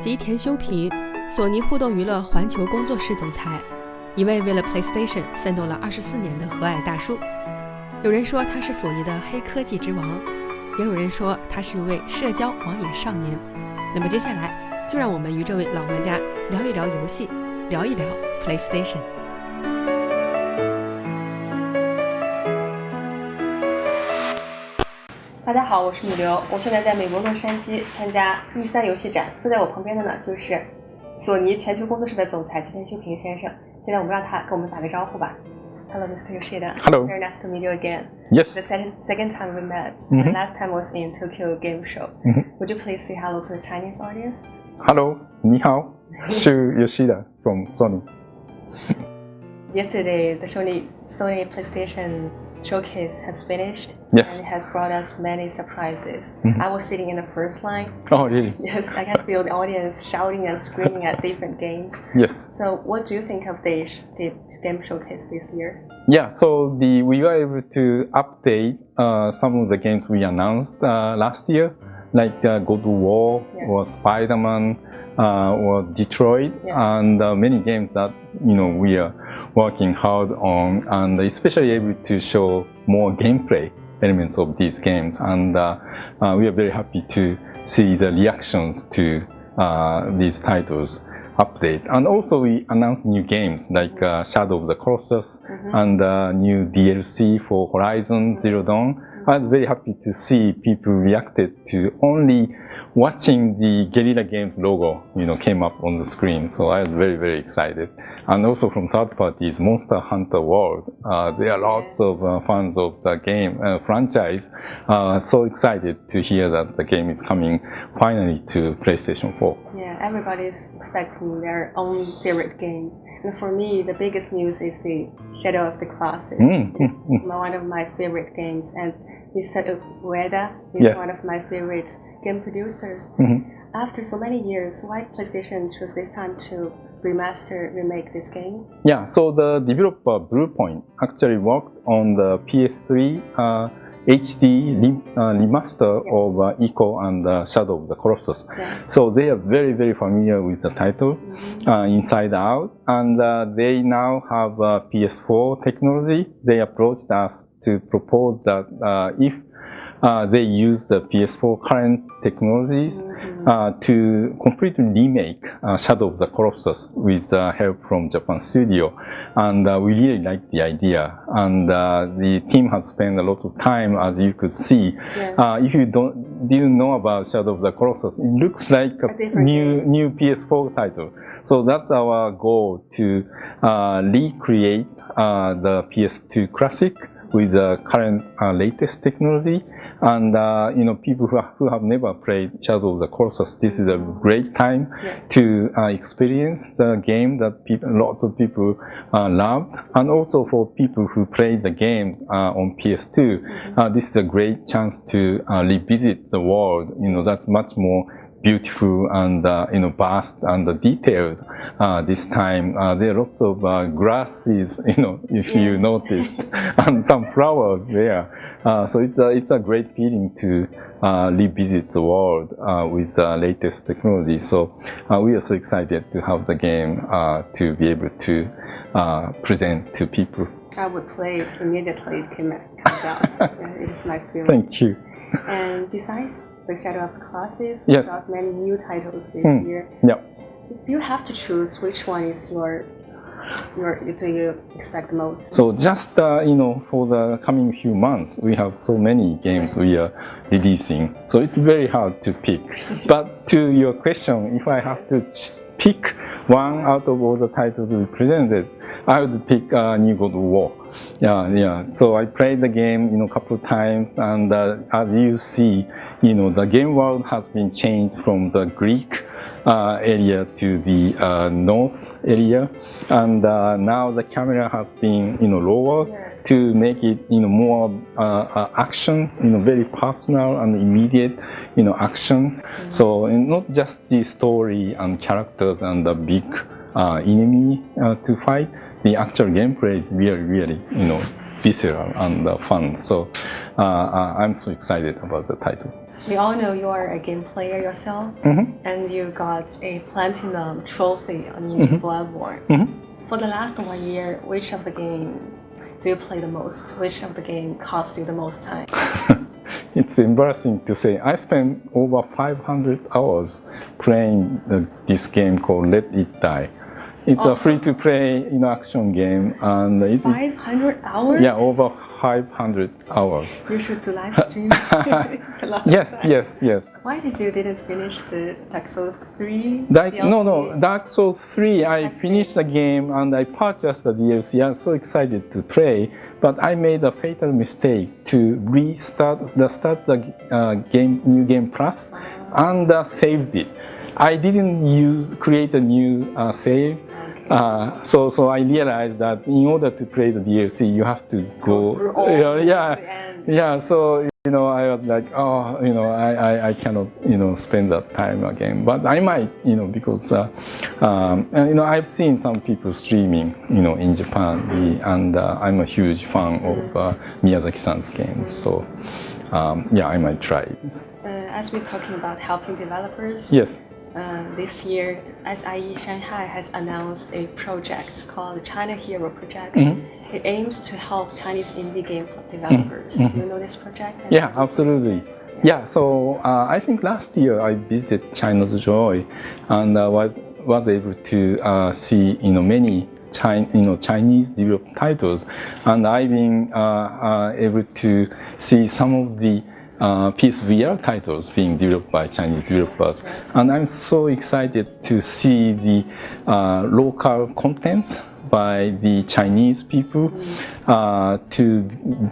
吉田修平，索尼互动娱乐环球工作室总裁，一位为了 PlayStation 奋斗了24年的和蔼大叔。有人说他是索尼的黑科技之王，也有人说他是一位社交网瘾少年。那么接下来，就让我们与这位老玩家聊一聊游戏，聊一聊 PlayStation。大家好，我是女流，我现在在美国洛杉矶参加E3游戏展，坐在我旁边的呢就是索尼全球工作室的总裁吉田修平先生。现在我们让他跟我们打个招呼吧。Hello, Mr. Yoshida. Hello. Very nice to meet you again. Yes. The second time we met. The last time was in Tokyo Game Show. Would you please say hello to the Chinese audience? Hello, 你好，是 Yoshida from Sony. Yesterday, the Sony PlayStation showcase has finished. Yes. And it has brought us many surprises. I was sitting in the first line. Oh, really? Yes, I can feel the audience shouting and screaming at different games. Yes. So what do you think of the game showcase this year? Yeah, so we were able to update some of the games we announced last year, like God of War or Spider-Man or Detroit, and many games that we are working hard on, and especially able to show more gameplay elements of these games. And we are very happy to see the reactions to these titles update. And also we announced new games like Shadow of the Colossus and new DLC for Horizon Zero Dawn. I was very happy to see people reacted to only watching the Guerrilla Games logo, came up on the screen. So I was very, very excited. And also from third parties, Monster Hunter World. There are lots of fans of the game franchise. So excited to hear that the game is coming finally to PlayStation 4. Yeah, everybody's expecting their own favorite game. And for me, the biggest news is the Shadow of the Colossus. It's one of my favorite games, and Mr. Ueda is one of my favorite game producers. After so many years, why PlayStation chose this time to remake this game? Yeah, so the developer Bluepoint actually worked on the PS3 HD remaster of Ico and Shadow of the Colossus. Yes. So they are very, very familiar with the title inside out, and they now have PS4 technology. They approached us to propose that if they use the PS4 current technologies to completely remake Shadow of the Colossus with help from Japan studio. And we really like the idea. And the team has spent a lot of time, as you could see. If you didn't know about Shadow of the Colossus, it looks like a new PS4 title. So that's our goal, to recreate the PS2 classic with the current latest technology. And people who have never played Shadow of the Colossus, this is a great time to experience the game that lots of people loved. And also for people who played the game on PS2, this is a great chance to revisit the world. That's much more beautiful and vast and detailed this time. There are lots of grasses, if you noticed, and some flowers there. So it's a great feeling to revisit the world with the latest technology. So we are so excited to have the game to be able to present to people. I would play it immediately it comes out. It's my favorite. Thank you. And besides the Shadow of the Colossus, we got many new titles this year. If you have to choose, which one is do you expect the most? So just for the coming few months, we have so many games we are releasing. So it's very hard to pick. But to your question, if I have to pick one out of all the titles we presented, I would pick New God of War. So I played the game, a couple of times, and as you see, the game world has been changed from the Greek area to the north area, and now the camera has been, lowered to make it, more action, very personal and immediate, action. So not just the story and characters and the big enemy to fight. The actual gameplay is really, visceral and fun. So I'm so excited about the title. We all know you are a game player yourself, and you got a platinum trophy in Bloodborne. For the last 1 year, which of the game do you play the most? Which of the game cost you the most time? It's embarrassing to say. I spent over 500 hours playing this game called Let It Die. It's a free-to-play action game, and 500 hours? Yeah, over 500 hours. You should do live stream. It's a lot of time. Yes. Why didn't finish the Dark Souls 3? No, Dark Souls 3. I finished the game and I purchased the DLC. I'm so excited to play, but I made a fatal mistake to restart the New Game Plus and saved it. I didn't create a new save. So I realized that in order to play the DLC, you have to go through all So I was like, I cannot spend that time again. But I might, because I've seen some people streaming, in Japan, and I'm a huge fan of Miyazaki-san's games. So I might try it. As we're talking about helping developers. Yes. This year, SIE Shanghai has announced a project called the China Hero Project. It aims to help Chinese indie game developers. Do you know this project? Yeah, absolutely. Yeah, so I think last year I visited China's Joy and was able to see many Chinese developed titles, and I've been able to see some of the PSVR titles being developed by Chinese developers, and I'm so excited to see the local contents by the Chinese people to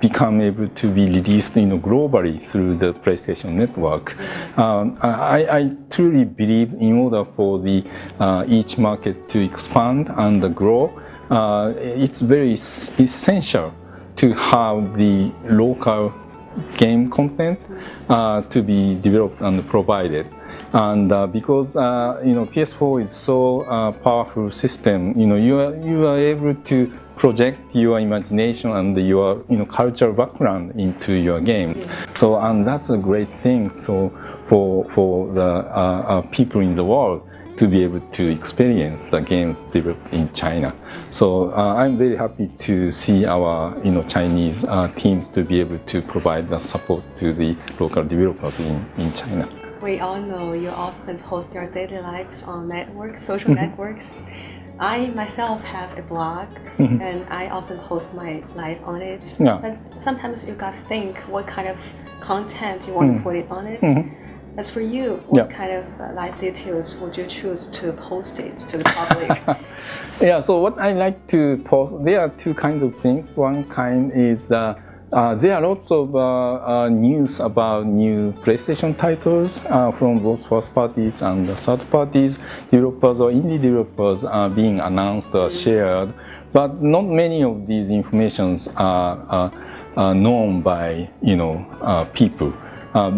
become able to be released globally through the PlayStation Network. I truly believe in order for the each market to expand and grow, it's very essential to have the local game content to be developed and provided, and because PS4 is so powerful system, you are able to project your imagination and your cultural background into your games. So and that's a great thing. So for the people in the world to be able to experience the games developed in China. So I'm very happy to see our Chinese teams to be able to provide the support to the local developers in China. We all know you often post your daily lives on social networks. I myself have a blog, and I often post my life on it. But sometimes you got to think what kind of content you want to put it on it. As for you, what kind of life details would you choose to post it to the public? So what I like to post, there are two kinds of things. One kind is there are lots of news about new PlayStation titles from both first parties and third parties, developers or indie developers are being announced or shared, but not many of these informations are known by people.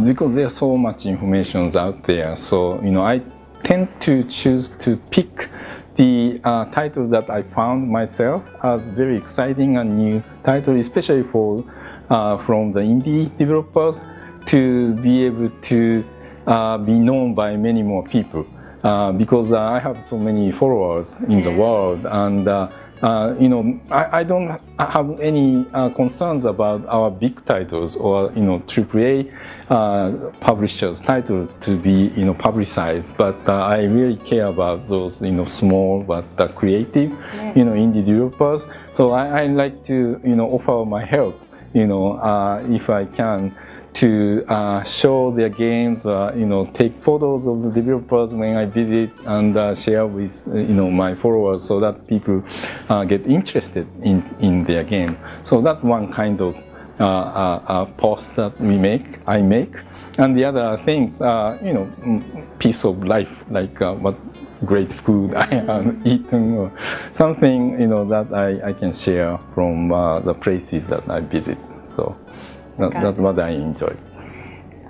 Because there's so much information out there, so I tend to choose to pick the titles that I found myself as very exciting and new titles, especially from the indie developers, to be able to be known by many more people. Because I have so many followers in the world, and I don't have any concerns about our big titles or AAA publishers' titles to be publicized, but I really care about those small but creative indie developers. So I like to offer my help if I can, to show their games, take photos of the developers when I visit, and share with my followers so that people get interested in their game. So that's one kind of post that I make, and the other things are piece of life, like what great food I have eaten, or something that I can share from the places that I visit. So that's what I enjoy.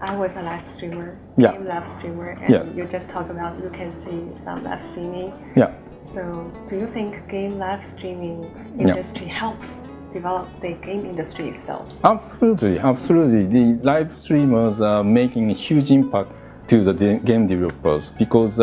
I was a live streamer, game live streamer, and you just talk about you can see some live streaming. So do you think game live streaming industry helps develop the game industry itself. Absolutely. The live streamers are making a huge impact to the game developers because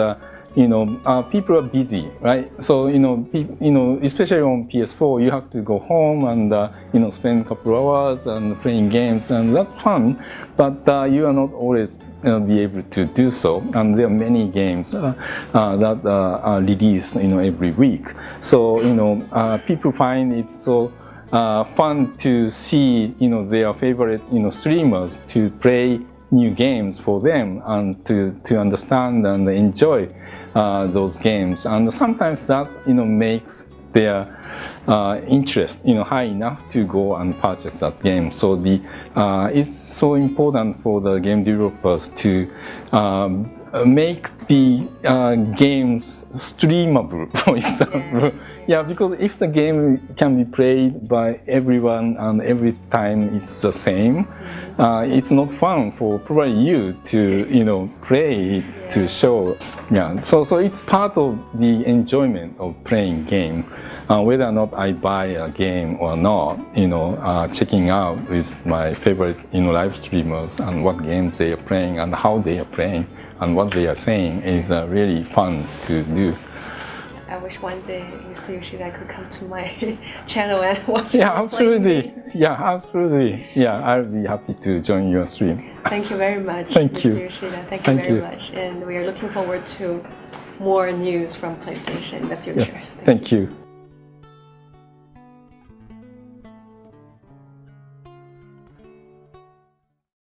people are busy, right? So especially on PS4, you have to go home and spend a couple hours and playing games, and that's fun. But you are not always be able to do so, and there are many games that are released every week. So people find it so fun to see their favorite streamers to play new games for them and to understand and enjoy those games, and sometimes that makes their interest high enough to go and purchase that game. So it's so important for the game developers to make the games streamable, for example. Yeah, because if the game can be played by everyone and every time it's the same, it's not fun for probably you to play it to show. Yeah, so it's part of the enjoyment of playing game. Whether or not I buy a game or not, checking out with my favorite live streamers and what games they are playing and how they are playing and what they are saying is really fun to do. I wish one day Mr. Yoshida could come to my channel and watch. Yeah, absolutely. Yeah, absolutely. Yeah, I'll be happy to join your stream. Thank you very much, Thank you. Mr. Yoshida. Thank you very much. And we are looking forward to more news from PlayStation in the future. Yes. Thank you.